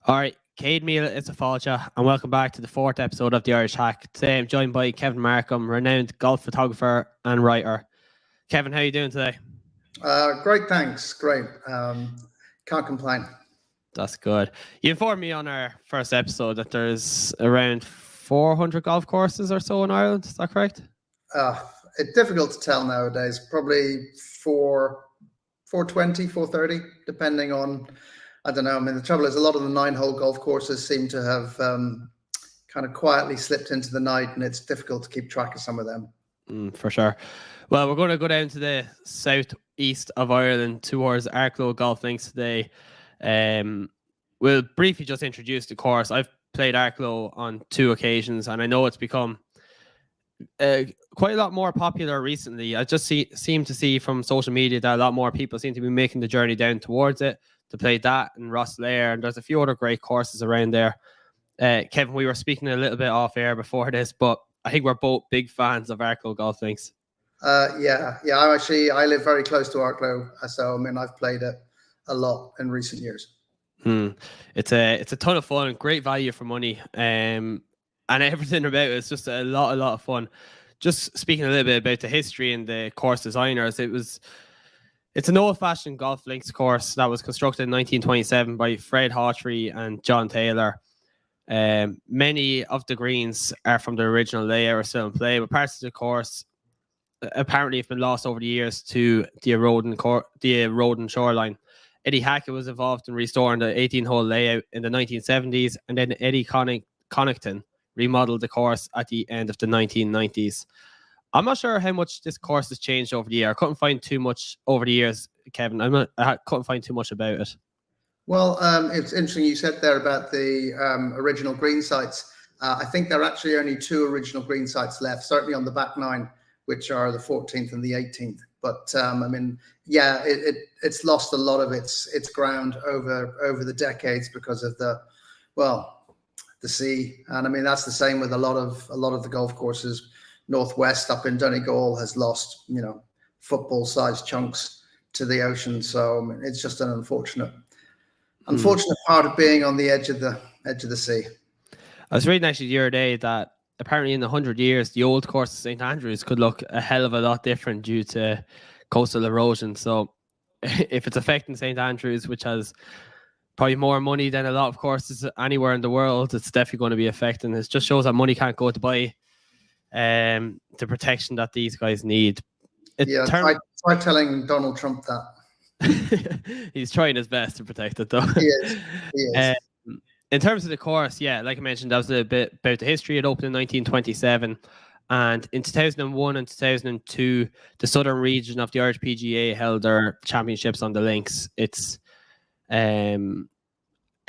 All right, Cade Meal, it's a Falcha, and welcome back to the fourth episode of the Irish Hack. Today I'm joined by Kevin Markham, renowned golf photographer and writer. Kevin, how are you doing today? Great, thanks. Great. Can't complain. That's good. You informed me on our first episode that there's around 400 golf courses or so in Ireland. Is that correct? It's difficult to tell nowadays. Probably 420, 430, depending on, I don't know. I mean, the trouble is a lot of the 9-hole golf courses seem to have kind of quietly slipped into the night, and it's difficult to keep track of some of them. For sure. Well, we're going to go down to the southeast of Ireland towards Arklow golf links today. We'll briefly just introduce the course. I've played Arklow on 2 occasions, and I know it's become quite a lot more popular recently. I just seem to see from social media that a lot more people seem to be making the journey down towards it to play that and Rosslare, and there's a few other great courses around there. Kevin, we were speaking a little bit off air before this, but I think we're both big fans of Arklow golf links. Yeah. I live very close to Arklow, so I mean I've played it a lot in recent years. It's a ton of fun, great value for money, and everything about it is just a lot of fun. Just speaking a little bit about the history and the course designers, it's an old-fashioned golf links course that was constructed in 1927 by Fred Hawtree and John Taylor. Many of the greens are from the original layout or still in play, but parts of the course apparently have been lost over the years to the eroding shoreline. Eddie Hackett was involved in restoring the 18-hole layout in the 1970s, and then Eddie Connaughton remodeled the course at the end of the 1990s. I'm not sure how much this course has changed over the year. I couldn't find too much over the years, Kevin. I couldn't find too much about it. Well, it's interesting you said there about the original green sites. I think there are actually only 2 original green sites left, certainly on the back 9, which are the 14th and the 18th. But I mean, yeah, it's lost a lot of its ground over the decades because of the sea. And I mean, that's the same with a lot of the golf courses. Northwest up in Donegal has lost, football-sized chunks to the ocean. So I mean, it's just an unfortunate part of being on the edge of the sea. I was reading actually the other day that apparently in 100 years, the old course of St. Andrews could look a hell of a lot different due to coastal erosion. So if it's affecting St. Andrews, which has probably more money than a lot of courses anywhere in the world, it's definitely going to be affecting. It just shows that money can't go to buy the protection that these guys need. Try telling Donald Trump that. He's trying his best to protect it, though. He is. In terms of the course, yeah, like I mentioned, that was a bit about the history. It opened in 1927, and in 2001 and 2002, the southern region of the Irish PGA held their championships on the links. It's in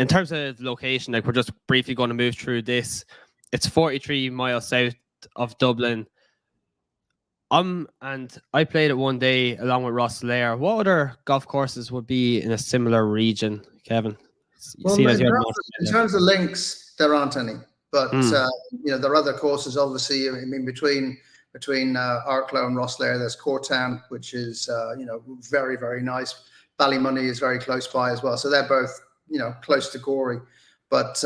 terms of the location, like we're just briefly going to move through this. It's 43 miles south of Dublin. And I played it one day along with Rosslare. What other golf courses would be in a similar region, Kevin? Well, in terms of links, there aren't any. But there are other courses. Obviously, I mean, between Arklow and Rosslare, there's Courtown, which is very, very nice. Ballymoney is very close by as well. So they're both close to Gorey. But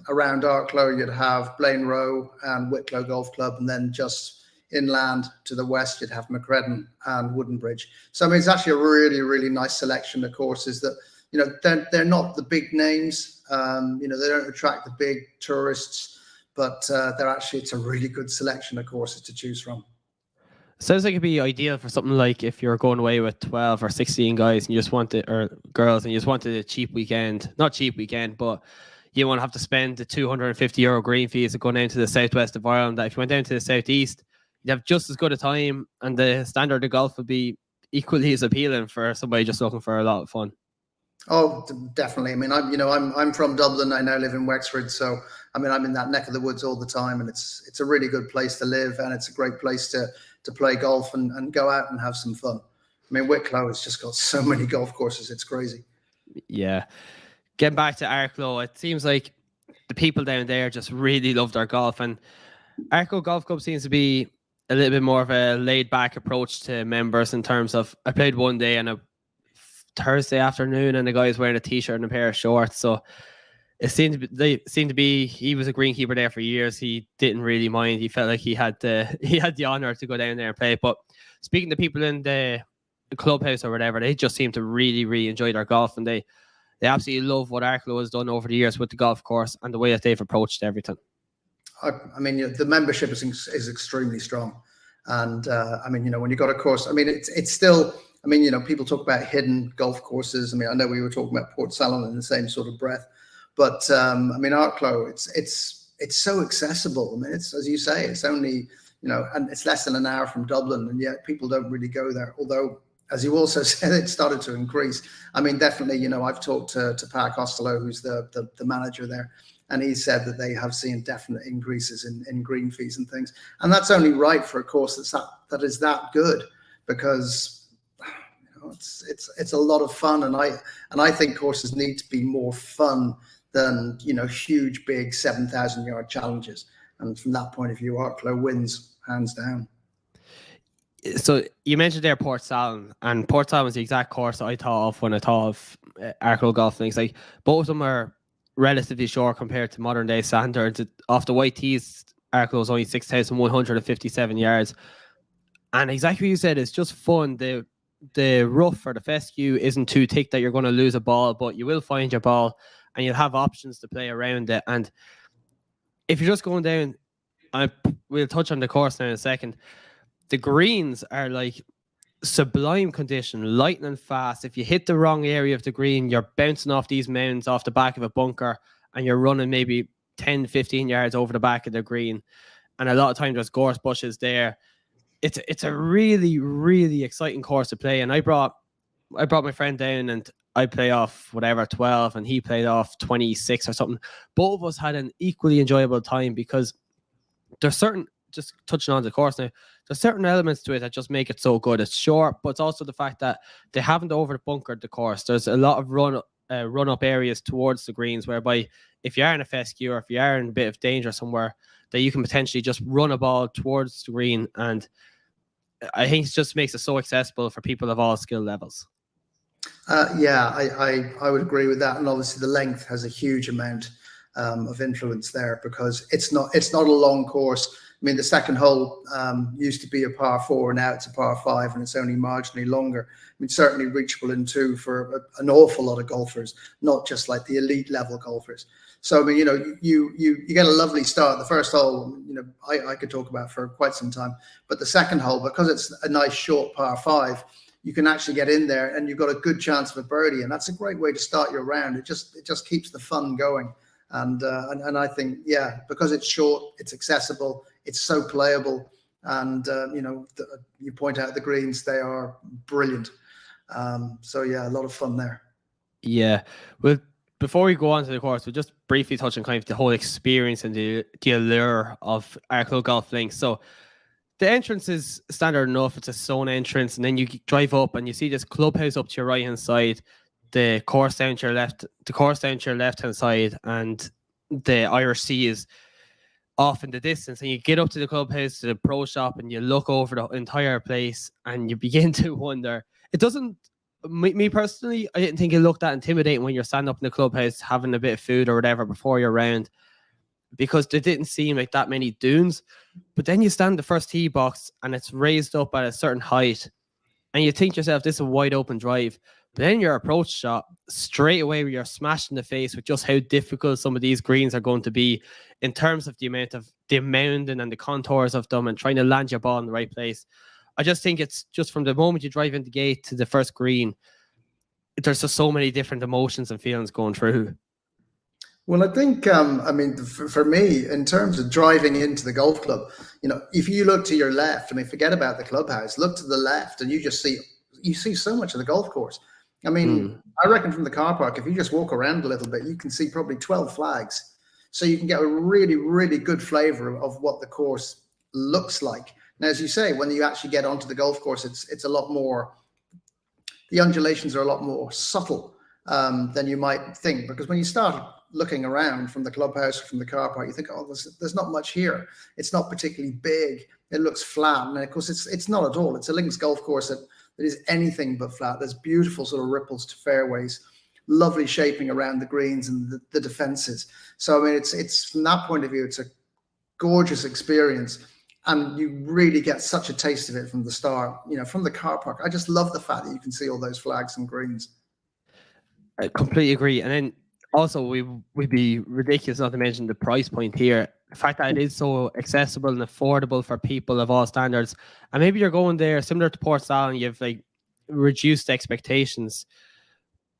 around Arklow, you'd have Blaine Row and Wicklow Golf Club, and then just inland to the west, you'd have Macreddin and Woodenbridge. So I mean, it's actually a really, really nice selection of courses that. They're not the big names. They don't attract the big tourists, but it's a really good selection of courses to choose from. Sounds like it'd be ideal for something like if you're going away with 12 or 16 guys and you just wanted, or girls, and you just wanted a cheap weekend. Not cheap weekend, but you won't have to spend the €250 green fees of going down to the southwest of Ireland. That if you went down to the southeast, you'd have just as good a time, and the standard of golf would be equally as appealing for somebody just looking for a lot of fun. Oh, definitely. I mean, I'm from Dublin. I now live in Wexford, so I mean, I'm in that neck of the woods all the time, and it's a really good place to live, and it's a great place to play golf and go out and have some fun. I mean, Wicklow has just got so many golf courses; it's crazy. Yeah, getting back to Arklow, it seems like the people down there just really love their golf, and Arklow Golf Club seems to be a little bit more of a laid-back approach to members in terms of. I played one day and a Thursday afternoon, and the guy was wearing a t-shirt and a pair of shorts. So they seemed to be. He was a greenkeeper there for years. He didn't really mind. He felt like he had the honor to go down there and play. But speaking to people in the clubhouse or whatever, they just seem to really, really enjoy their golf, and they absolutely love what Arklow has done over the years with the golf course and the way that they've approached everything. I mean, the membership is extremely strong, and I mean, when you got a course, I mean, it's still. I mean, people talk about hidden golf courses. I mean, I know we were talking about Port Salon in the same sort of breath. But I mean, Arklow, it's so accessible. I mean, it's, as you say, it's only, and it's less than an hour from Dublin, and yet people don't really go there. Although, as you also said, it started to increase. I mean, definitely, I've talked to Pat Costello, who's the manager there, and he said that they have seen definite increases in green fees and things. And that's only right for a course that is that good, because it's a lot of fun, and I think courses need to be more fun than huge big 7,000 yard challenges. And from that point of view, Arklow wins hands down. So you mentioned there Port Salon, and Port Salon was the exact course I thought of when I thought of Arklow golf links. Like, both of them are relatively short compared to modern day standards. Off the white tees, Arklow is only 6,157 yards, and exactly what you said, it's just fun. The rough or the fescue isn't too thick that you're going to lose a ball, but you will find your ball, and you'll have options to play around it. And if you're just going down, we'll touch on the course now in a second. The greens are like sublime condition, lightning fast. If you hit the wrong area of the green, you're bouncing off these mounds off the back of a bunker, and you're running maybe 10, 15 yards over the back of the green. And a lot of times there's gorse bushes there. It's a really, really exciting course to play. And I brought my friend down, and I play off 12, and he played off 26 or something. Both of us had an equally enjoyable time, because there's certain, just touching on the course now, there's certain elements to it that just make it so good. It's short, but it's also the fact that they haven't over-bunkered the course. There's a lot of run-up areas towards the greens, whereby if you are in a fescue or if you are in a bit of danger somewhere, that you can potentially just run a ball towards the green. And I think it just makes it so accessible for people of all skill levels. Yeah, I would agree with that, and obviously the length has a huge amount of influence there, because it's not a long course. I mean, the second hole used to be a par 4, and now it's a par 5, and it's only marginally longer. I mean, certainly reachable in 2 for an awful lot of golfers, not just like the elite level golfers. So I mean, you get a lovely start. The first hole, I could talk about for quite some time, but the second hole, because it's a nice short par 5. You can actually get in there, and you've got a good chance of a birdie, and that's a great way to start your round. It just keeps the fun going, and I think, yeah, because it's short, it's accessible, it's so playable, and you point out the greens, they are brilliant. So yeah, a lot of fun there. Yeah, well, before we go on to the course, we'll just briefly touch on kind of the whole experience and the allure of Arklow golf links. So the entrance is standard enough. It's a stone entrance, and then you drive up and you see this clubhouse up to your right hand side, the course down to your left, hand side, and the Irish Sea is off in the distance. And you get up to the clubhouse, to the pro shop, and you look over the entire place, and you begin to wonder. It doesn't, me personally, I didn't think it looked that intimidating when you're standing up in the clubhouse having a bit of food or whatever before your round, because there didn't seem like that many dunes. But then you stand the first tee box, and it's raised up at a certain height, and you think to yourself, this is a wide open drive. But then your approach shot, straight away you're smashed in the face with just how difficult some of these greens are going to be in terms of the amount of the mounding and the contours of them, and trying to land your ball in the right place. I just think it's just from the moment you drive in the gate to the first green, there's just so many different emotions and feelings going through. Well, I think, I mean, for me, in terms of driving into the golf club, if you look to your left, I mean, forget about the clubhouse, look to the left, and you see so much of the golf course. I mean, I reckon from the car park, if you just walk around a little bit, you can see probably 12 flags. So you can get a really, really good flavor of what the course looks like. Now, as you say, when you actually get onto the golf course, it's a lot more, the undulations are a lot more subtle than you might think, because when you start looking around from the clubhouse or from the car park, you think, oh, there's not much here. It's not particularly big. It looks flat. And of course, it's not at all. It's a links golf course that is anything but flat. There's beautiful sort of ripples to fairways. lovely shaping around the greens and the defenses. So I mean, it's from that point of view, it's a gorgeous experience, and you really get such a taste of it from the start. You know, from the car park. I just love the fact that you can see all those flags and greens. I completely agree. And then also we'd be ridiculous not to mention the price point here. The fact that it is so accessible and affordable for people of all standards. And maybe you're going there similar to Portstall and you've like reduced expectations.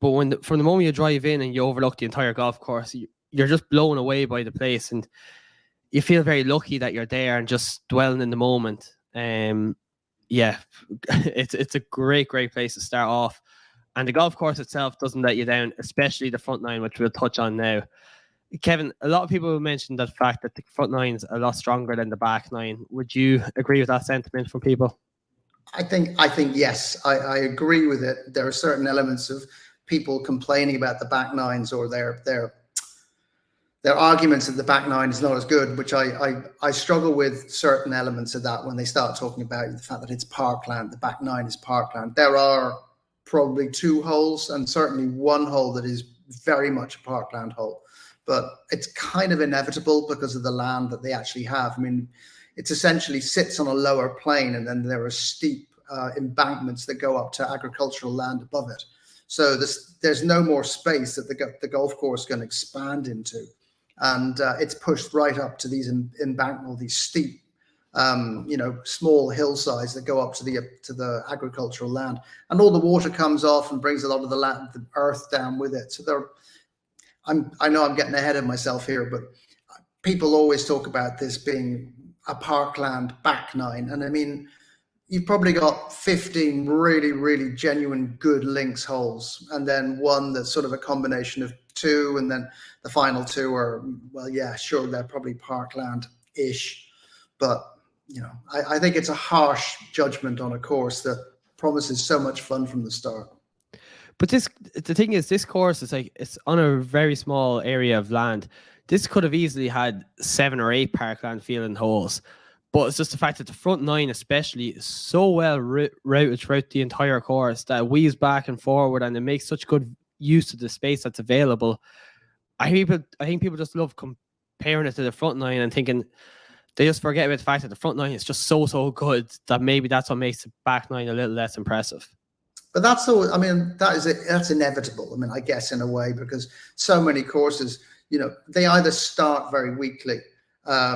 But from the moment you drive in and you overlook the entire golf course, you're just blown away by the place, and you feel very lucky that you're there and just dwelling in the moment. Yeah, it's a great place to start off. And the golf course itself doesn't let you down, especially the front nine, which we'll touch on now. Kevin, a lot of people mentioned that fact that the front nine's a lot stronger than the back nine. Would you agree with that sentiment from people? I think yes, I agree with it. There are certain elements of people complaining about the back nines or their arguments that the back nine is not as good, which I struggle with certain elements of that when they start talking about the fact that it's parkland. The back nine is parkland. There are probably 2 holes and certainly 1 hole that is very much a parkland hole, but it's kind of inevitable because of the land that they actually have. I mean, it essentially sits on a lower plane, and then there are steep embankments that go up to agricultural land above it. So there's no more space that the golf course can expand into. And it's pushed right up to these embankments, these steep, small hillsides that go up to the agricultural land, and all the water comes off and brings a lot of the earth down with it. So I know I'm getting ahead of myself here, but people always talk about this being a parkland back nine, and I mean, you've probably got 15 really, really genuine good links holes, and then 1 that's sort of a combination of 2, and then the final 2 are, well, yeah, sure, they're probably parkland-ish, but you know, I think it's a harsh judgment on a course that promises so much fun from the start. But the thing is, this course is like, it's on a very small area of land. This could have easily had 7 or 8 parkland feeling holes. But it's just the fact that the front nine especially is so well routed throughout the entire course that it weaves back and forward, and it makes such good use of the space that's available. I think people just love comparing it to the front nine and thinking they just forget about the fact that the front nine is just so good that maybe that's what makes the back nine a little less impressive. But that's all. I mean, that's inevitable. I mean, I guess in a way, because so many courses, you know, they either start very weakly. I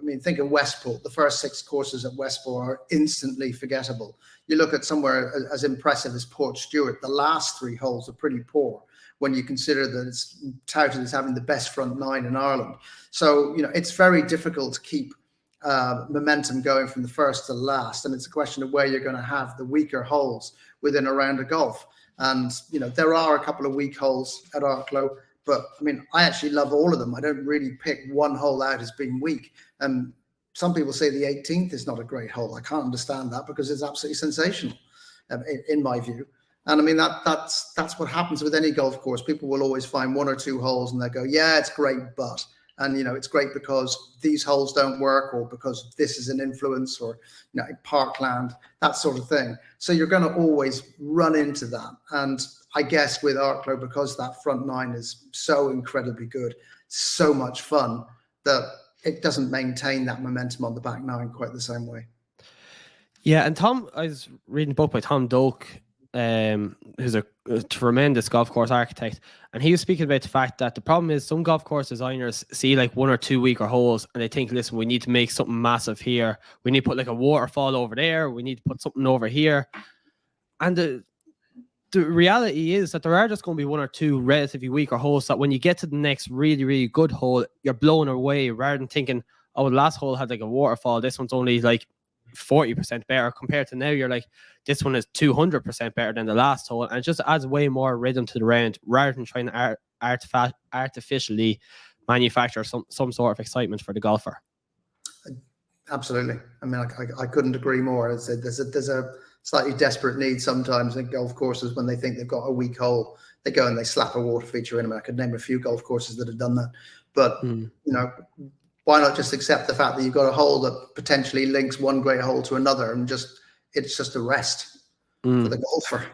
mean, think of Westport. The first 6 courses at Westport are instantly forgettable. You look at somewhere as impressive as Port Stewart, the last 3 holes are pretty poor when you consider that it's touted as having the best front nine in Ireland. So, you know, it's very difficult to keep momentum going from the first to the last. And it's a question of where you're going to have the weaker holes within a round of golf. And, you know, there are a couple of weak holes at Arklow. But I mean, I actually love all of them. I don't really pick 1 hole out as being weak. And some people say the 18th is not a great hole. I can't understand that because it's absolutely sensational, in my view. And I mean, that's what happens with any golf course. People will always find 1 or 2 holes and they go, yeah, it's great, but. And, you know, it's great because these holes don't work, or because this is an influence, or, you know, parkland, that sort of thing. So you're going to always run into that. And I guess with Arklow, because that front nine is so incredibly good, so much fun, that it doesn't maintain that momentum on the back nine quite the same way. Yeah, and I was reading a book by Tom Doak, who's a tremendous golf course architect, and he was speaking about the fact that the problem is some golf course designers see like 1 or 2 weaker holes and they think, listen, we need to make something massive here. We need to put like a waterfall over there. We need to put something over here. And the reality is that there are just going to be 1 or 2 relatively weaker holes that when you get to the next really, really good hole, you're blown away, rather than thinking, oh, the last hole had like a waterfall. This one's only like 40% better, compared to now you're like, this one is 200% better than the last hole, and it just adds way more rhythm to the round rather than trying to artificially manufacture some sort of excitement for the golfer. Absolutely. I mean, I couldn't agree more. There's a slightly desperate need sometimes in golf courses when they think they've got a weak hole, they go and they slap a water feature in. I mean, I could name a few golf courses that have done that, but you know, why not just accept the fact that you've got a hole that potentially links one great hole to another, and it's just a rest for the golfer.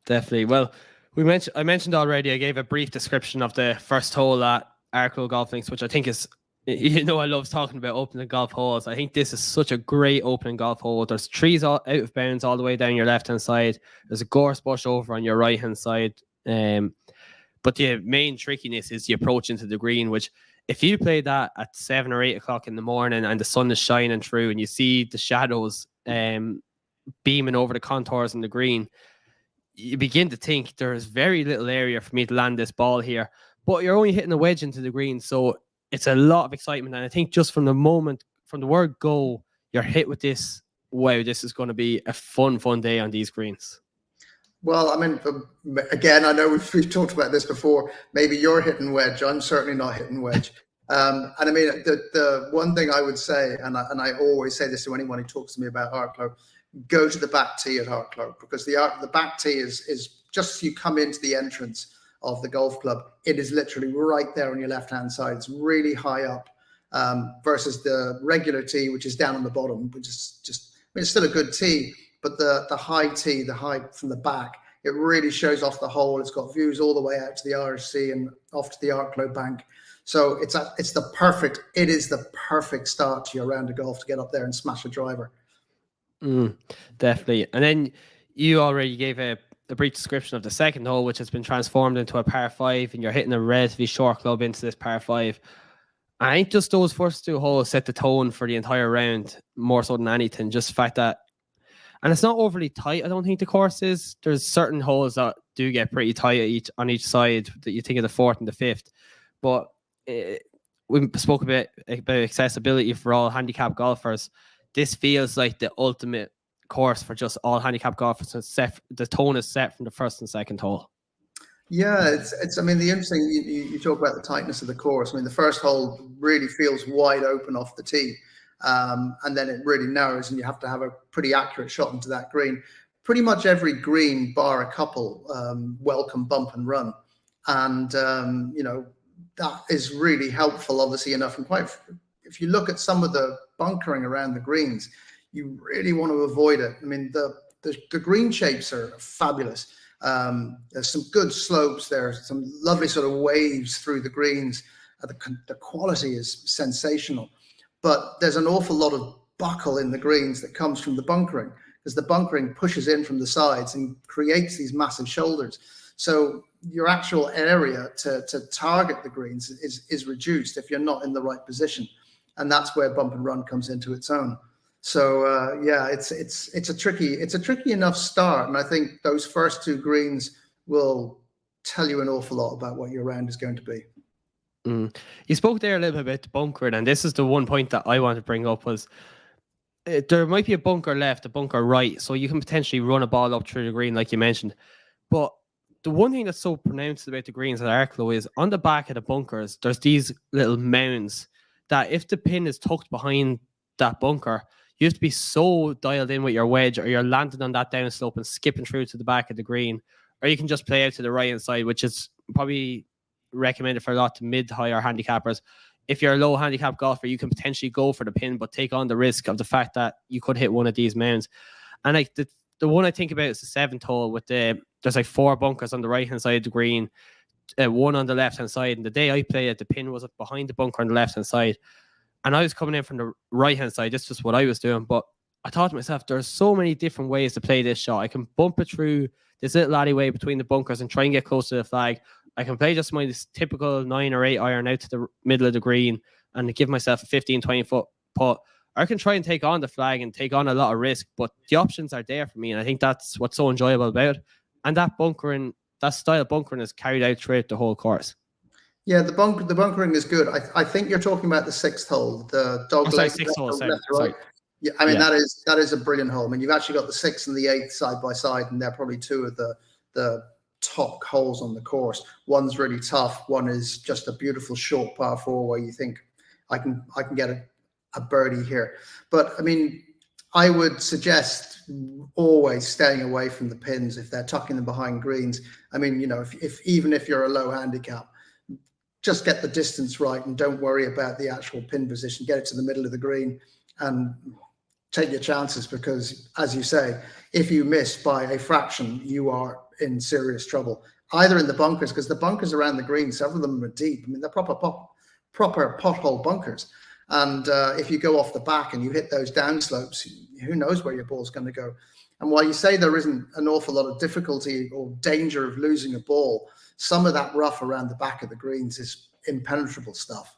Definitely. Well, I mentioned already, I gave a brief description of the first hole at Arklow Golf Links, which I think is, I love talking about opening golf holes. I think this is such a great opening golf hole. There's trees out of bounds all the way down your left-hand side. There's a gorse bush over on your right-hand side. But the main trickiness is the approach into the green, which if you play that at 7 or 8 o'clock in the morning and the sun is shining through and you see the shadows beaming over the contours in the green, you begin to think there's very little area for me to land this ball here, but you're only hitting a wedge into the green. So it's a lot of excitement. And I think just from the moment, from the word go, you're hit with this, wow, this is going to be a fun day on these greens. Well, I mean, again, I know we've talked about this before. Maybe you're hitting wedge. I'm certainly not hitting wedge. And I mean, the one thing I would say, and I always say this to anyone who talks to me about Arklow, go to the back tee at Arklow, because the back tee is just as you come into the entrance of the golf club. It is literally right there on your left-hand side. It's really high up versus the regular tee, which is down on the bottom, which is just, I mean, it's still a good tee, but the high tee, the high from the back, it really shows off the hole. It's got views all the way out to the Irish Sea and off to the Arklow bank. So it is the perfect start to your round of golf to get up there and smash a driver. Definitely. And then you already gave a brief description of the second hole, which has been transformed into a par 5, and you're hitting a relatively short club into this par 5. I think just those first 2 holes set the tone for the entire round more so than anything. Just the fact that, and it's not overly tight, I don't think the course is. There's certain holes that do get pretty tight on each side that you think of the 4th and the 5th. But we spoke a bit about accessibility for all handicap golfers. This feels like the ultimate course for just all handicap golfers. The tone is set from the first and second hole. Yeah, it's. I mean, the interesting, you talk about the tightness of the course. I mean, the first hole really feels wide open off the tee, and then it really narrows, and you have to have a pretty accurate shot into that green. Pretty much every green, bar a couple, welcome bump and run, and that is really helpful, obviously enough. And quite, if you look at some of the bunkering around the greens, you really want to avoid it. I mean, the green shapes are fabulous. There's some good slopes there, some lovely sort of waves through the greens. The quality is sensational, but there's an awful lot of buckle in the greens that comes from the bunkering, because the bunkering pushes in from the sides and creates these massive shoulders. So your actual area to target the greens is reduced if you're not in the right position. And that's where bump and run comes into its own. So yeah, it's a tricky enough start, and I think those first 2 greens will tell you an awful lot about what your round is going to be. You spoke there a little bit about the bunkering, and this is the one point that I want to bring up was there might be a bunker left, a bunker right, so you can potentially run a ball up through the green, like you mentioned. But the one thing that's so pronounced about the greens at Arklow is on the back of the bunkers, there's these little mounds that if the pin is tucked behind that bunker, you have to be so dialed in with your wedge, or you're landing on that downslope and skipping through to the back of the green, or you can just play out to the right-hand side, which is probably recommended for a lot to mid-higher handicappers. If you're a low handicap golfer, you can potentially go for the pin, but take on the risk of the fact that you could hit one of these mounds. And like the one I think about is the 7th hole with there's like 4 bunkers on the right-hand side of the green, 1 on the left-hand side. And the day I played it, the pin was up behind the bunker on the left-hand side. And I was coming in from the right-hand side. That's just what I was doing. But I thought to myself, there's so many different ways to play this shot. I can bump it through this little alleyway between the bunkers and try and get close to the flag. I can play just my typical 9 or 8 iron out to the middle of the green and give myself a 15, 20-foot putt. Or I can try and take on the flag and take on a lot of risk. But the options are there for me. And I think that's what's so enjoyable about it. And that bunkering, that style of bunkering is carried out throughout the whole course. Yeah, the bunkering is good. I think you're talking about the 6th hole, the dog leg. 6th hole, sorry. Right? Yeah, I mean, that is a brilliant hole. I mean, you've actually got the 6th and the 8th side by side, and they're probably 2 of the top holes on the course. One's really tough. One is just a beautiful short par 4 where you think I can get a birdie here. But I mean, I would suggest always staying away from the pins if they're tucking them behind greens. I mean, even if you're a low handicap, just get the distance right and don't worry about the actual pin position. Get it to the middle of the green and take your chances, because as you say, if you miss by a fraction, you are in serious trouble. either in the bunkers, because the bunkers around the green, several of them are deep. I mean, they're proper pothole bunkers. And if you go off the back and you hit those downslopes, who knows where your ball's going to go. And while you say there isn't an awful lot of difficulty or danger of losing a ball, some of that rough around the back of the greens is impenetrable stuff.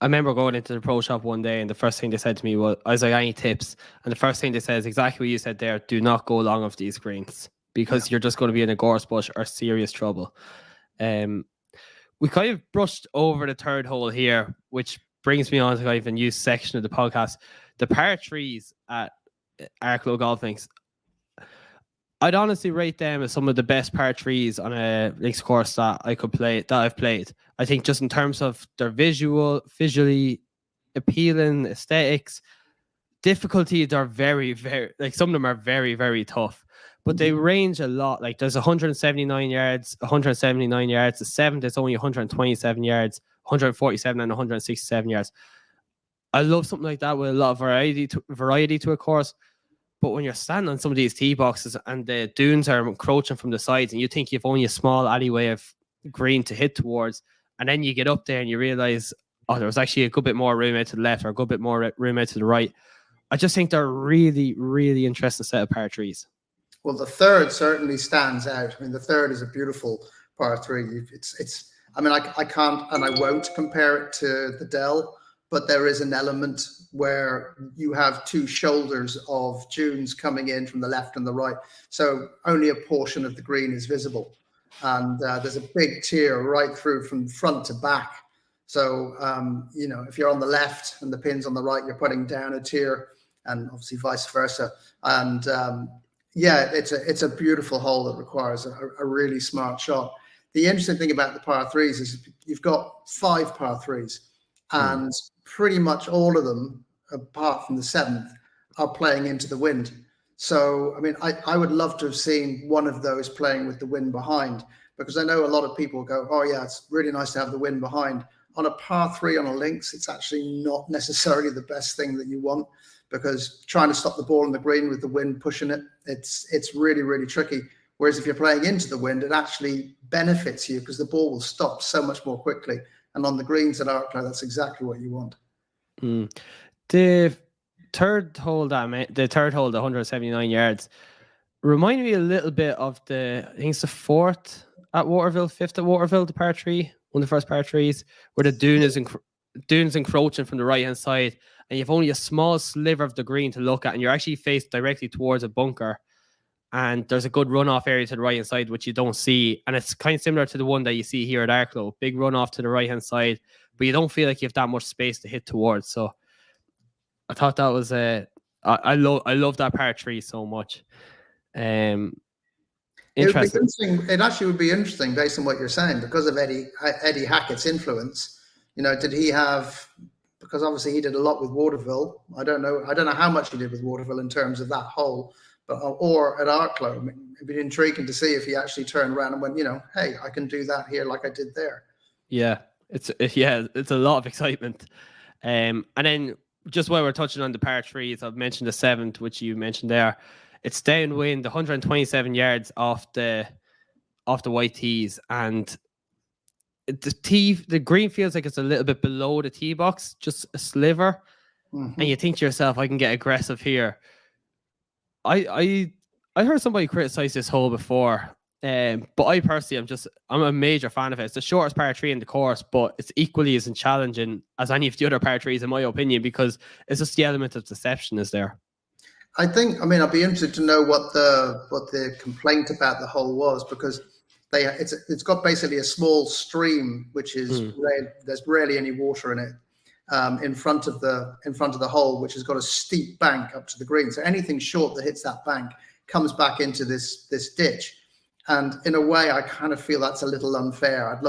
I remember going into the pro shop one day, and the first thing they said to me was, I was like, any tips? And the first thing they said is exactly what you said there. Do not go long of these greens, because you're just going to be in a gorse bush or serious trouble. We kind of brushed over the third hole here, which brings me on to kind of a new section of the podcast. The par threes at Arklow Golf Links. I'd honestly rate them as some of the best par threes on a links course that I've played. I think just in terms of their visually appealing aesthetics, difficulty, they're very, very, like some of them are very, very tough, but they range a lot. Like there's 179 yards. The seventh is only 127 yards, 147 and 167 yards. I love something like that with a lot of variety to a course. But when you're standing on some of these tee boxes and the dunes are encroaching from the sides, and you think you've only a small alleyway of green to hit towards, and then you get up there and you realize, oh, there was actually a good bit more room out to the left or a good bit more room out to the right. I just think they're really, really interesting set of par threes. Well, the third certainly stands out. I mean, the third is a beautiful par three. It's. I mean, I can't and I won't compare it to the Dell, but there is an element where you have two shoulders of dunes coming in from the left and the right. So only a portion of the green is visible. And there's a big tier right through from front to back. So, if you're on the left and the pin's on the right, you're putting down a tier, and obviously vice versa. And it's a beautiful hole that requires a really smart shot. The interesting thing about the par threes is you've got 5 par threes, and pretty much all of them, apart from the 7th, are playing into the wind. So, I mean, I would love to have seen one of those playing with the wind behind, because I know a lot of people go, oh yeah, it's really nice to have the wind behind. On a par 3 on a links, it's actually not necessarily the best thing that you want, because trying to stop the ball in the green with the wind pushing it, it's really, really tricky. Whereas if you're playing into the wind, it actually benefits you because the ball will stop so much more quickly. And on the greens at Arklow, that's exactly what you want. The third hole, the 179 yards, reminded me a little bit of I think it's the 4th at Waterville, 5th at Waterville, the par 3, one of the first par 3s, where the dune's encroaching from the right-hand side, and you've only a small sliver of the green to look at, and you're actually faced directly towards a bunker. And there's a good runoff area to the right-hand side, which you don't see. And it's kind of similar to the one that you see here at Arklow. Big runoff to the right-hand side, but you don't feel like you have that much space to hit towards. So I thought that was I love that par 3 so much. Interesting. It actually would be interesting based on what you're saying, because of Eddie Hackett's influence. Did he have, because obviously he did a lot with Waterville. I don't know how much he did with Waterville in terms of that hole. Or at Arklow, it'd be intriguing to see if he actually turned around and went, hey, I can do that here like I did there. Yeah, it's a lot of excitement. And then just while we're touching on the par 3s, I've mentioned the 7th, which you mentioned there. It's downwind, 127 yards off the white tees, and the green feels like it's a little bit below the tee box, just a sliver, and you think to yourself, I can get aggressive here. I heard somebody criticize this hole before, but I personally I'm a major fan of it. It's the shortest par 3 in the course, but it's equally as challenging as any of the other par 3s, in my opinion, because it's just the element of deception is there. I'd be interested to know what the complaint about the hole was, because it's got basically a small stream, which is there's rarely any water in it. In front of the hole, which has got a steep bank up to the green. So anything short that hits that bank comes back into this ditch. And in a way, I kind of feel that's a little unfair.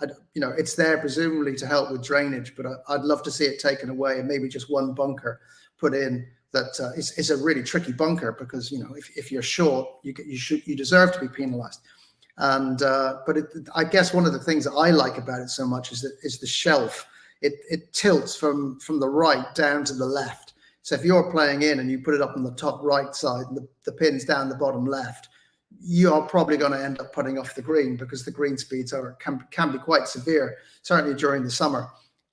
It's there presumably to help with drainage, but I'd love to see it taken away and maybe just one bunker put in. That is a really tricky bunker, because if you're short, you deserve to be penalised. And I guess one of the things that I like about it so much is the shelf. It tilts from the right down to the left. So if you're playing in and you put it up on the top right side and the pin's down the bottom left, you are probably going to end up putting off the green because the green speeds can be quite severe, certainly during the summer.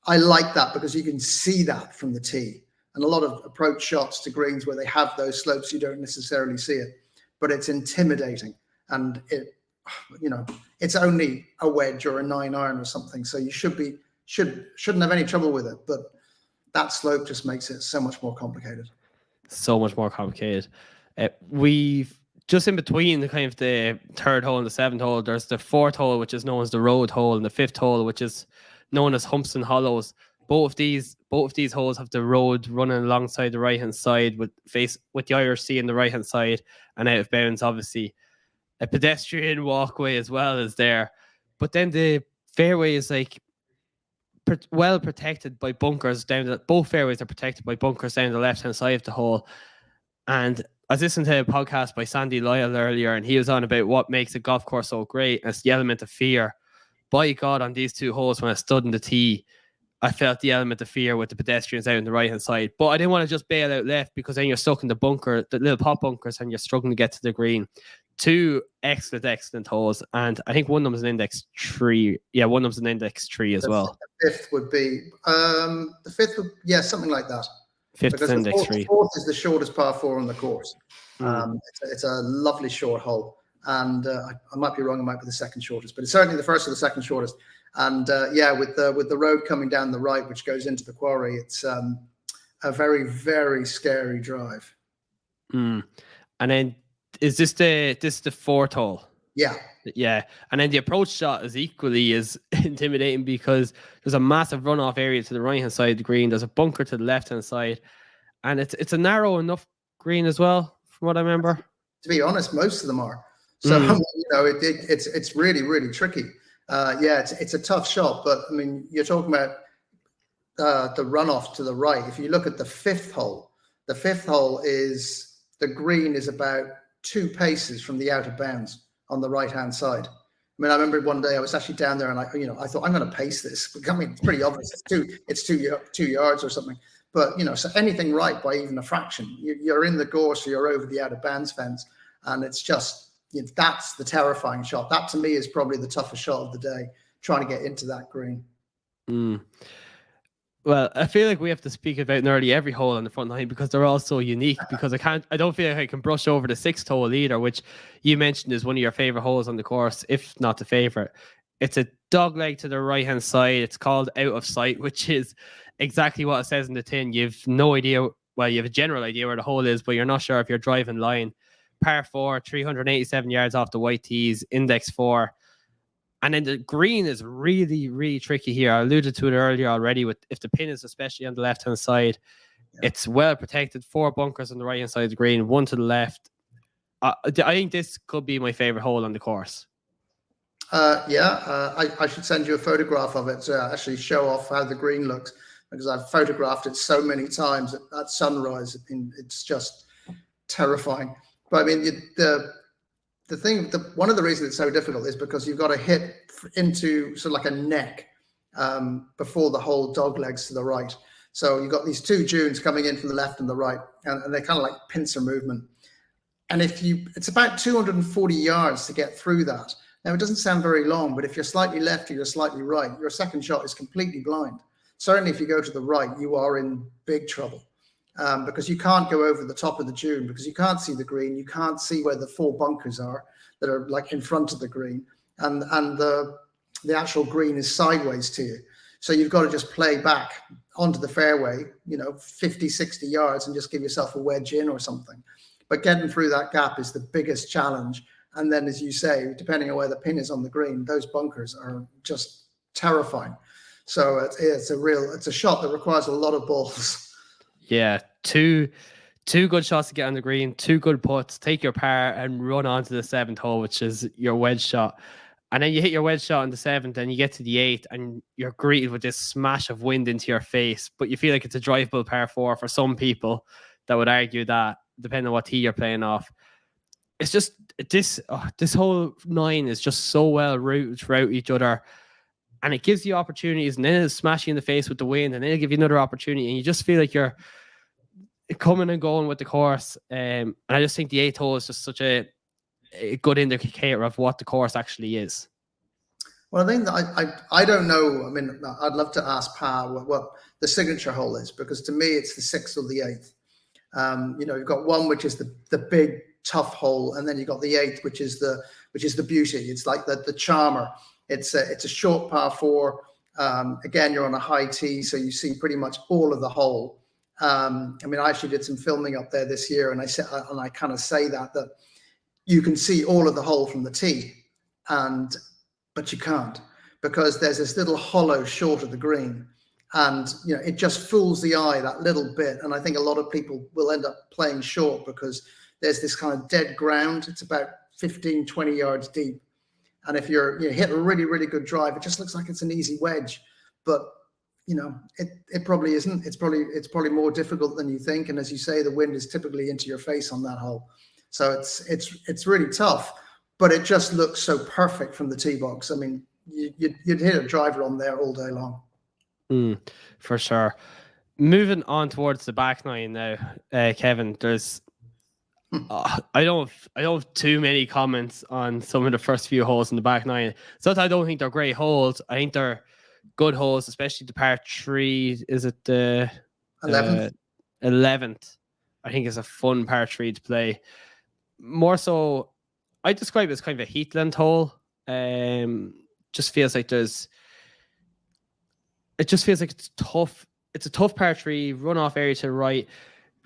I like that because you can see that from the tee. And a lot of approach shots to greens where they have those slopes, you don't necessarily see it, but it's intimidating. And it's only a wedge or a 9-iron or something, so you shouldn't have any trouble with it. But that slope just makes it so much more complicated. So much more complicated. We've just in between the kind of the third hole and the seventh hole, there's the fourth hole, which is known as the road hole, and the fifth hole, which is known as humps and hollows. Both of these holes have the road running alongside the right hand side with the Irish Sea on the right hand side, and out of bounds, obviously. A pedestrian walkway as well is there. But then the fairway is like well protected by bunkers both fairways are protected by bunkers down the left hand side of the hole. And I was listening to a podcast by Sandy Lyle earlier, and he was on about what makes a golf course so great. And it's the element of fear. By God, on these two holes, when I stood in the tee, I felt the element of fear with the pedestrians out on the right hand side. But I didn't want to just bail out left, because then you're stuck in the bunker, the little pop bunkers, and you're struggling to get to the green. Two excellent holes, and I think one of them is an index 3. Yeah, one of them is an index 3 as well. The fifth would be something like that. Fifth is index 3. The fourth is the shortest par 4 on the course. It's a lovely short hole, and I might be wrong. It might be the second shortest, but it's certainly the first or the second shortest. And with the road coming down the right, which goes into the quarry, it's a very, very scary drive. And then is this the fourth hole? Yeah. And then the approach shot is equally as intimidating, because there's a massive runoff area to the right hand side of the green. There's a bunker to the left hand side, and it's a narrow enough green as well, from what I remember. To be honest, most of them are. So it's really, really tricky. It's a tough shot, but I mean, you're talking about the runoff to the right. If you look at the fifth hole is the green is about 2 paces from the out of bounds on the right hand side. I mean, I remember one day I was actually down there, and I thought, I'm going to pace this. I mean, it's pretty obvious. It's 2 yards or something. But so anything right by even a fraction, you're in the gorse, or you're over the out of bounds fence, and it's just that's the terrifying shot. That to me is probably the toughest shot of the day, trying to get into that green. Well, I feel like we have to speak about nearly every hole on the front line, because they're all so unique. Because I don't feel like I can brush over the sixth hole either, which you mentioned is one of your favorite holes on the course, if not the favorite. It's a dog leg to the right hand side. It's called out of sight, which is exactly what it says in the tin. You've no idea. Well, you have a general idea where the hole is, but you're not sure if you're driving line. Par 4, 387 yards off the white tees, index 4. And then the green is really, really tricky here. I alluded to it earlier already. With if the pin is especially on the left-hand side, it's well protected. 4 bunkers on the right-hand side of the green, 1 to the left. I think this could be my favorite hole on the course. I should send you a photograph of it to actually show off how the green looks, because I've photographed it so many times at sunrise. It's just terrifying. But I mean, the thing, one of the reasons it's so difficult is because you've got to hit into sort of like a neck before the whole dog legs to the right. So you've got these 2 dunes coming in from the left and the right, and they're kind of like pincer movement. And it's about 240 yards to get through that. Now, it doesn't sound very long, but if you're slightly left or you're slightly right, your second shot is completely blind. Certainly if you go to the right, you are in big trouble. Because you can't go over the top of the dune, because you can't see the green. You can't see where the 4 bunkers are that are like in front of the green, and the actual green is sideways to you. So you've got to just play back onto the fairway, 50, 60 yards, and just give yourself a wedge in or something. But getting through that gap is the biggest challenge. And then, as you say, depending on where the pin is on the green, those bunkers are just terrifying. So it's a shot that requires a lot of balls. Yeah, two good shots to get on the green, 2 good putts, take your par and run on to the 7th hole, which is your wedge shot. And then you hit your wedge shot on the 7th, and you get to the 8th, and you're greeted with this smash of wind into your face. But you feel like it's a drivable par 4 for some people that would argue that, depending on what tee you're playing off. It's just this whole 9 is just so well routed throughout each other. And it gives you opportunities, and then it'll smash you in the face with the wind, and then it'll give you another opportunity, and you just feel like you're coming and going with the course. And I just think the 8th hole is just such a a good indicator of what the course actually is? Well, I think that I don't know. I mean, I'd love to ask Pa what the signature hole is, because to me it's the 6th or the 8th. You've got one which is the big tough hole, and then you've got the 8th, which is the beauty. It's like the charmer. It's a short par 4. Again, you're on a high tee, so you see pretty much all of the hole. I mean, I actually did some filming up there this year, and I kind of say that you can see all of the hole from the tee, but you can't, because there's this little hollow short of the green, and it just fools the eye, that little bit. And I think a lot of people will end up playing short because there's this kind of dead ground. It's about 15-20 yards deep, and if you hit a really, really good drive, it just looks like it's an easy wedge, but it probably isn't. It's probably more difficult than you think, and as you say, the wind is typically into your face on that hole, so it's really tough. But it just looks so perfect from the tee box. I mean, you'd hit a driver on there all day long. For sure. Moving on towards the back nine now, Kevin. There's I don't have too many comments on some of the first few holes in the back nine. So I don't think they're great holes. I think they're good holes, especially the par 3. Is it the 11th? 11th. I think it's a fun par 3 to play. More so, I describe it as kind of a heathland hole. Just feels like it's tough. It's a tough par 3, runoff area to the right.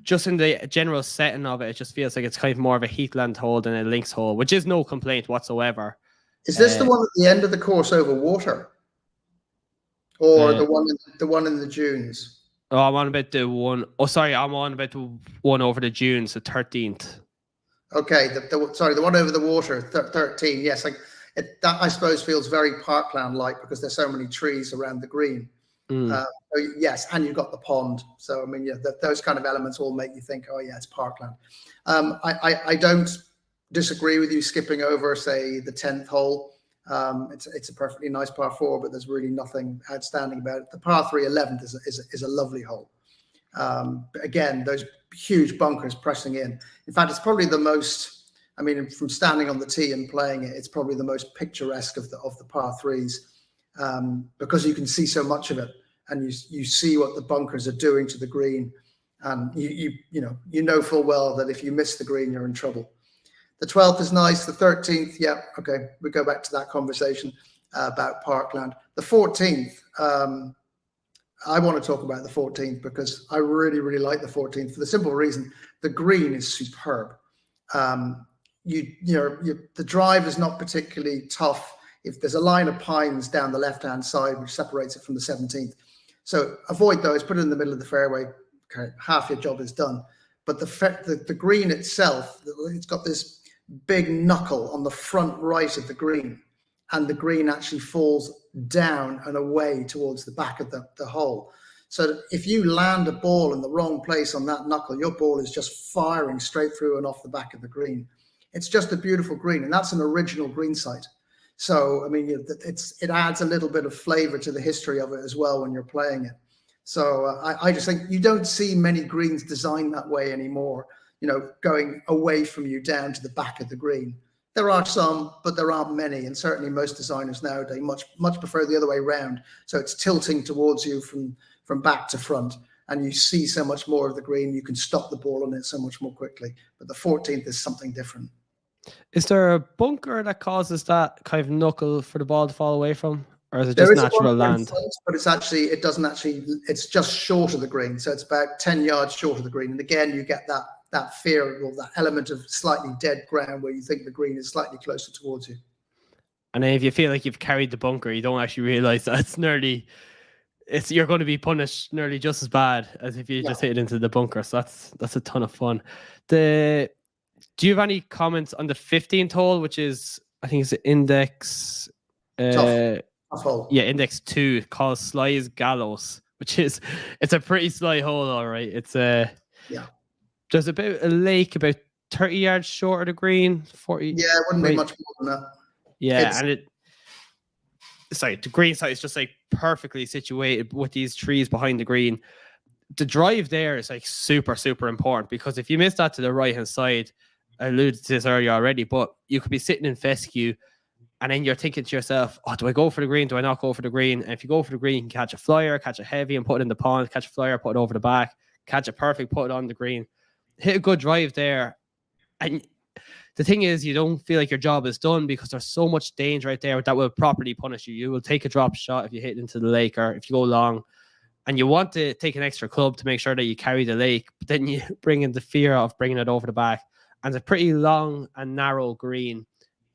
Just in the general setting of it, it just feels like it's kind of more of a heathland hole than a links hole, which is no complaint whatsoever. Is this the one at the end of the course over water, or the one in the dunes? Oh, I'm on about the one. Oh, sorry, I'm on about the one over the dunes, the 13th. Okay, the one over the water, 13. Yes, that I suppose feels very parkland-like because there's so many trees around the green. Yes, and you've got the pond. So I mean, those kind of elements all make you think, oh yeah, it's parkland. I don't disagree with you skipping over, say, the 10th hole. It's a perfectly nice par 4, but there's really nothing outstanding about it. The par 3 11th is a lovely hole. Again, those huge bunkers pressing in. In fact, it's probably the most, I mean, from standing on the tee and playing it, it's probably the most picturesque of the par 3s, because you can see so much of it, and you see what the bunkers are doing to the green, and you know full well that if you miss the green, you're in trouble. The 12th is nice. The 13th, yeah, okay, we go back to that conversation about parkland. The 14th. I want to talk about the 14th because I really, really like the 14th for the simple reason the green is superb. The drive is not particularly tough. If there's a line of pines down the left-hand side which separates it from the 17th, so avoid those. Put it in the middle of the fairway. Okay, half your job is done. But the green itself, it's got this big knuckle on the front right of the green, and the green actually falls down and away towards the back of the hole. So if you land a ball in the wrong place on that knuckle, your ball is just firing straight through and off the back of the green. It's just a beautiful green, and that's an original green site. So, I mean, it adds a little bit of flavor to the history of it as well when you're playing it. So I just think you don't see many greens designed that way anymore, going away from you down to the back of the green. There are some, but there aren't many, and certainly most designers nowadays much prefer the other way around. So it's tilting towards you from back to front, and you see so much more of the green. You can stop the ball on it so much more quickly. But the 14th is something different. Is there a bunker that causes that kind of knuckle for the ball to fall away from, or is it just natural land? But it's just short of the green, so it's about 10 yards short of the green. And again, you get that fear or that element of slightly dead ground where you think the green is slightly closer towards you. And then if you feel like you've carried the bunker, you don't actually realize that you're going to be punished nearly just as bad as if you just hit it into the bunker. So that's a ton of fun. Do you have any comments on the 15th hole, which is, I think it's the index tough hole. Yeah, index 2, called Sly's Gallows, which is, it's a pretty sly hole, all right. It's there's about a lake about 30 yards short of the green, 40. Yeah, it wouldn't be much more than that. Yeah, the green side is just like perfectly situated with these trees behind the green. The drive there is like super, super important, because if you miss that to the right hand side I alluded to this earlier already, but you could be sitting in fescue and then you're thinking to yourself, oh, do I go for the green? Do I not go for the green? And if you go for the green, you can catch a flyer, catch a heavy and put it in the pond, catch a flyer, put it over the back, catch a perfect, put it on the green, hit a good drive there. And the thing is, you don't feel like your job is done because there's so much danger right there that will properly punish you. You will take a drop shot if you hit into the lake or if you go long. And you want to take an extra club to make sure that you carry the lake, but then you bring in the fear of bringing it over the back. And it's a pretty long and narrow green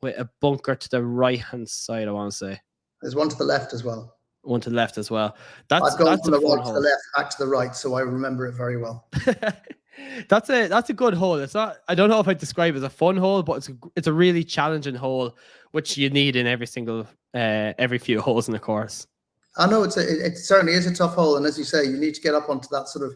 with a bunker to the right-hand side, I want to say. There's one to the left as well. One to the left as well. I've gone from the right to the left, back to the right, so I remember it very well. That's a good hole. It's not. I don't know if I'd describe it as a fun hole, but it's a really challenging hole, which you need in every few holes in the course. I know it certainly is a tough hole, and as you say, you need to get up onto that sort of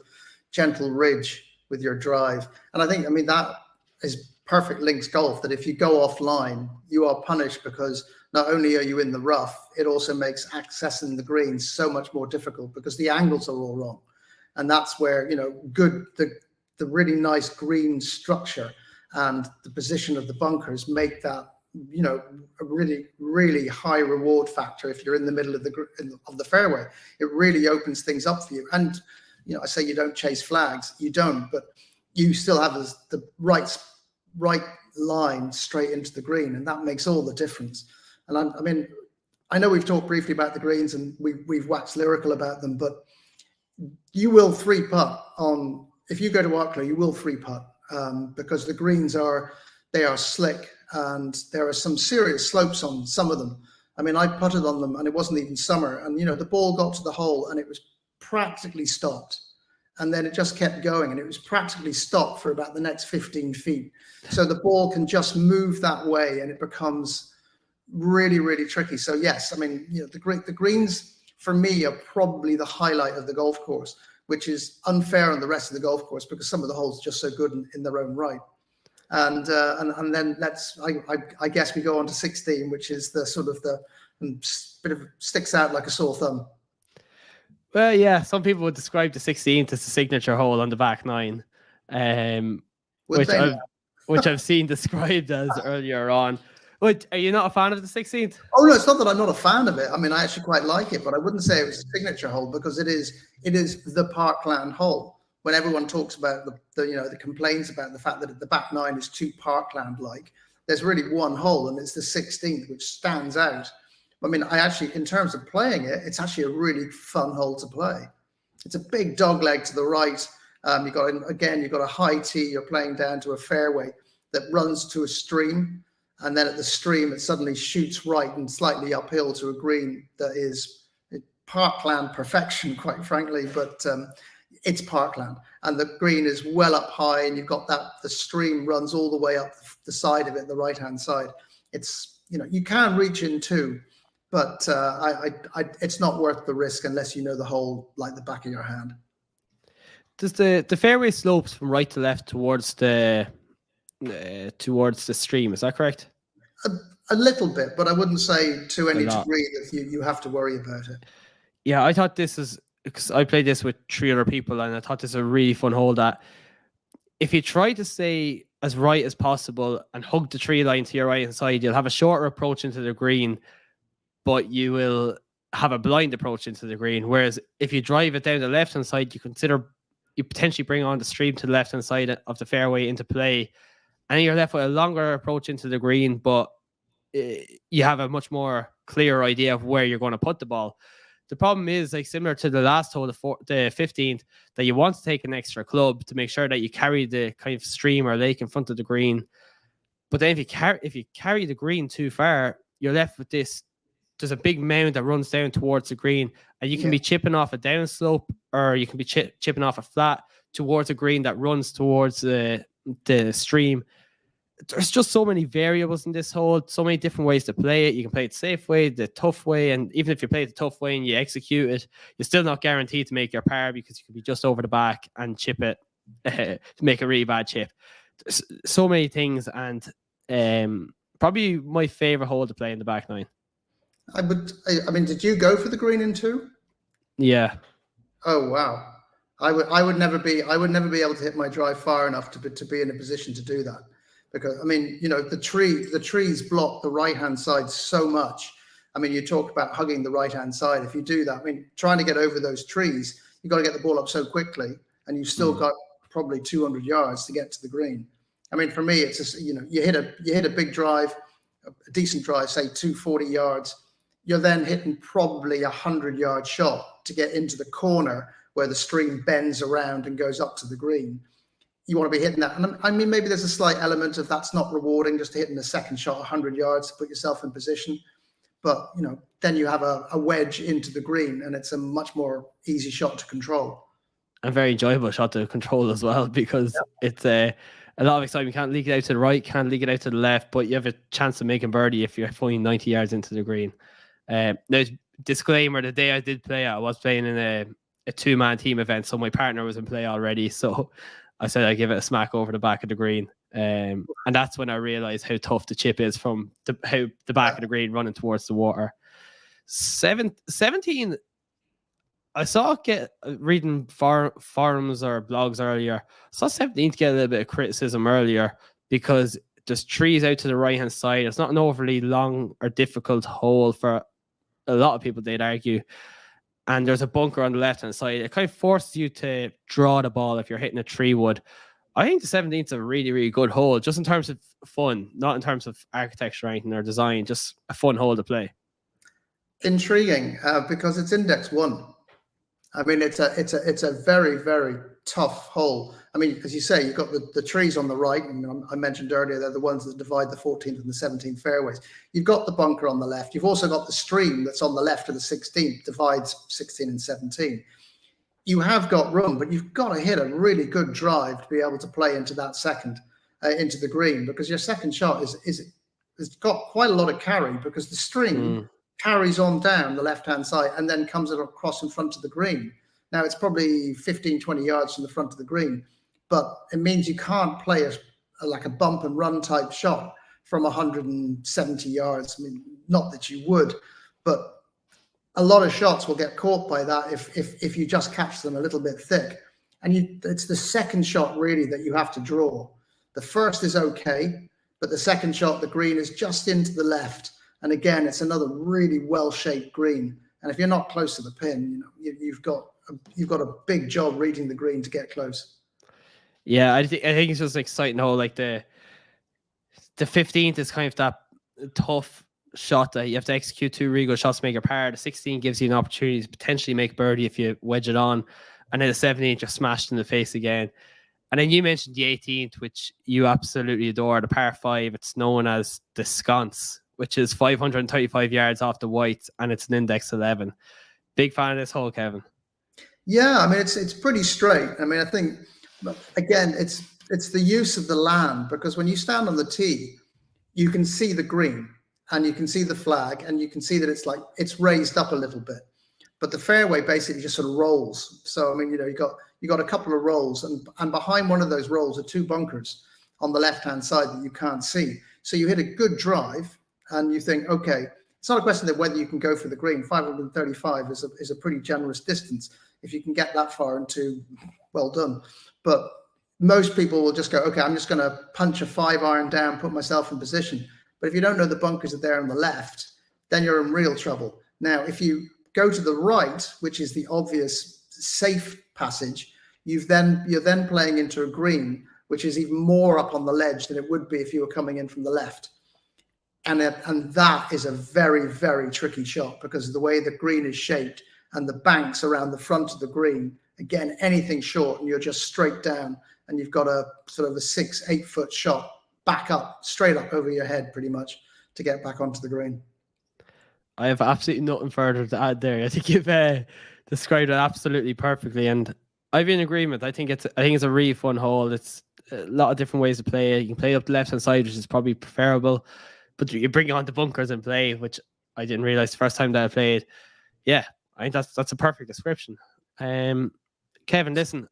gentle ridge with your drive. And I mean, that is perfect links golf, that if you go offline, you are punished because not only are you in the rough, it also makes accessing the greens so much more difficult because the angles are all wrong. And that's where, the really nice green structure and the position of the bunkers make that, a really, really high reward factor. If you're in the middle of the fairway, it really opens things up for you. And, I say you don't chase flags, you don't, but you still have the right line straight into the green, and that makes all the difference. And I know we've talked briefly about the greens and we've waxed lyrical about them, but you will three putt on, if you go to Arklow, you will three putt because the greens are slick and there are some serious slopes on some of them. I mean, I putted on them and it wasn't even summer, and the ball got to the hole and it was practically stopped. And then it just kept going and it was practically stopped for about the next 15 feet. So the ball can just move that way and it becomes really, really tricky. So yes, I mean, the greens for me are probably the highlight of the golf course, which is unfair on the rest of the golf course because some of the holes are just so good in their own right. And then I guess we go on to 16, which is the sort of the bit of sticks out like a sore thumb. Well, yeah, some people would describe the 16th as the signature hole on the back nine, which I've seen described as earlier on. But are you not a fan of the 16th? Oh no, it's not that I'm not a fan of it. I mean, I actually quite like it, but I wouldn't say it was a signature hole because it is the parkland hole. When everyone talks about the complaints about the fact that the back nine is too parkland-like, there's really one hole, and it's the 16th, which stands out. I mean, in terms of playing it, it's actually a really fun hole to play. It's a big dog leg to the right. You've got a high tee. You're playing down to a fairway that runs to a stream. And then at the stream, it suddenly shoots right and slightly uphill to a green that is parkland perfection, quite frankly. But it's parkland. And the green is well up high. And you've got the stream runs all the way up the side of it, the right-hand side. It's, you can reach in too. But it's not worth the risk unless you know the hole like the back of your hand. Does the fairway slopes from right to left towards the stream? Is that correct? A little bit, but I wouldn't say to any degree that you have to worry about it. Yeah, I thought this is because I played this with 3 other people, and I thought this was a really fun hole. That if you try to stay as right as possible and hug the tree line to your right hand side, you'll have a shorter approach into the green, but you will have a blind approach into the green. Whereas if you drive it down the left-hand side, you potentially bring on the stream to the left-hand side of the fairway into play. And you're left with a longer approach into the green, but you have a much more clear idea of where you're going to put the ball. The problem is, like similar to the last hole, the 15th, that you want to take an extra club to make sure that you carry the kind of stream or lake in front of the green. But then if you carry the green too far, you're left with this. There's a big mound that runs down towards the green, and you can be chipping off a downslope, or you can be chipping off a flat towards a green that runs towards the stream. There's just so many variables in this hole, so many different ways to play it. You can play it the safe way, the tough way, and even if you play it the tough way and you execute it, you're still not guaranteed to make your par because you could be just over the back and chip it to make a really bad chip. There's so many things, and probably my favorite hole to play in the back nine. I mean, did you go for the green in 2? Yeah. Oh wow. I would never be able to hit my drive far enough to be in a position to do that, because I mean, you know, the trees block the right-hand side so much. I mean, you talk about hugging the right-hand side. If you do that, I mean, trying to get over those trees, you've got to get the ball up so quickly, and you've still got probably 200 yards to get to the green. I mean, for me, it's just, you know, you hit a big drive, a decent drive, say 240 yards. You're then hitting probably 100-yard shot to get into the corner where the stream bends around and goes up to the green. You want to be hitting that. And I mean, maybe there's a slight element of that's not rewarding, just hitting the second shot 100 yards to put yourself in position. But, you know, then you have a wedge into the green, and it's a much more easy shot to control. A very enjoyable shot to control as well, because it's a lot of excitement. You can't leak it out to the right, can't leak it out to the left, but you have a chance of making birdie if you're flying 90 yards into the green. Now, disclaimer, the day I did play, I was playing in a two-man team event, so my partner was in play already, so I said I'd give it a smack over the back of the green. And that's when I realized how tough the chip is from the back of the green running towards the water. 17, I saw it reading forums or blogs earlier. I saw 17 get a little bit of criticism earlier because there's trees out to the right-hand side. It's not an overly long or difficult hole for a lot of people, they'd argue. And there's a bunker on the left-hand side. It kind of forces you to draw the ball if you're hitting a tree wood. I think the 17th is a really, really good hole, just in terms of fun, not in terms of architecture or anything or design, just a fun hole to play. Intriguing, because it's index 1. I mean, it's a very, very tough hole. I mean, as you say, you've got the trees on the right, and I mentioned earlier, they're the ones that divide the 14th and the 17th fairways. You've got the bunker on the left. You've also got the stream that's on the left of the 16th, divides 16 and 17. You have got room, but you've got to hit a really good drive to be able to play into that second, into the green, because your second shot has got quite a lot of carry, because the stream carries on down the left-hand side and then comes across in front of the green. Now, it's probably 15, 20 yards from the front of the green, but it means you can't play like a bump and run type shot from 170 yards. I mean, not that you would, but a lot of shots will get caught by that if you just catch them a little bit thick. And it's the second shot really that you have to draw. The first is okay, but the second shot, the green is just into the left. And again, it's another really well-shaped green. And if you're not close to the pin, you know, you've got a big job reading the green to get close. Yeah, I think it's just exciting how like the 15th is kind of that tough shot that you have to execute 2 really good shots to make your par. The 16 gives you an opportunity to potentially make birdie if you wedge it on, and then the 17 just smashed in the face again. And then you mentioned the 18th, which you absolutely adore, the par 5. It's known as the sconce, which is 535 yards off the white, and it's an index 11. Big fan of this hole, Kevin. Yeah, I mean, it's pretty straight. I mean, I think, again, it's the use of the land, because when you stand on the tee, you can see the green and you can see the flag and you can see that it's raised up a little bit, but the fairway basically just sort of rolls. So, I mean, you know, you got a couple of rolls, and behind one of those rolls are 2 bunkers on the left-hand side that you can't see. So you hit a good drive and you think, okay, it's not a question of whether you can go for the green. 535 is a pretty generous distance. If you can get that far into, well done. But most people will just go, okay, I'm just going to punch a 5-iron down, put myself in position. But if you don't know the bunkers are there on the left, then you're in real trouble. Now, if you go to the right, which is the obvious safe passage, you're then playing into a green, which is even more up on the ledge than it would be if you were coming in from the left. And that is a very, very tricky shot, because of the way the green is shaped and the banks around the front of the green. Again, anything short and you're just straight down, and you've got a sort of a 6-8 foot shot back up, straight up over your head pretty much to get back onto the green. I have absolutely nothing further to add there. I think you've described it absolutely perfectly, and I've been in agreement. I think it's a really fun hole. It's a lot of different ways to play it. You can play up the left-hand side, which is probably preferable, but you bring on the bunkers and play, which I didn't realize the first time that I played. Yeah, I think that's a perfect description. Kevin, listen,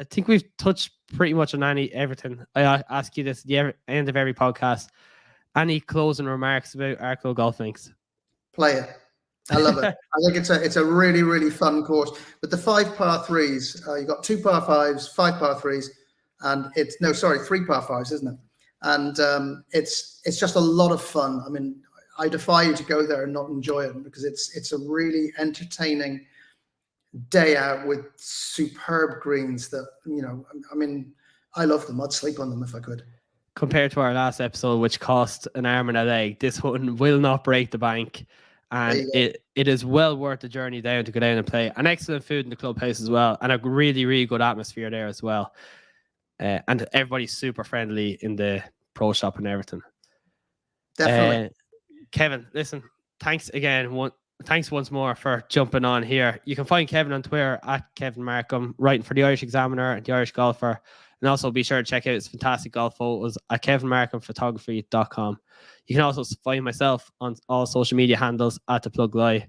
I think we've touched pretty much on everything. I ask you this at the end of every podcast. Any closing remarks about Arklow Golf Links? Play it. I love it. I think it's a really, really fun course. But the 5 par 3s, you've got 2 par 5s, 5 par 3s, and 3 par 5s, isn't it? and it's just a lot of fun. I mean, I defy you to go there and not enjoy it, because it's a really entertaining day out with superb greens that, you know, I mean, I love them. I'd sleep on them if I could. Compared to our last episode, which cost an arm and a leg, this one will not break the bank. And it is well worth the journey down to go down and play. And excellent food in the clubhouse as well. And a really, really good atmosphere there as well. And everybody's super friendly in the pro shop and everything. Definitely. Kevin, listen, thanks again. Thanks once more for jumping on here. You can find Kevin on Twitter at Kevin Markham, writing for the Irish Examiner and the Irish Golfer. And also be sure to check out his fantastic golf photos at kevinmarkhamphotography.com. You can also find myself on all social media handles at The Plug Lie.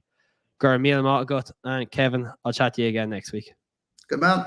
Gur Míle Maith agat, and Kevin, I'll chat to you again next week. Good man.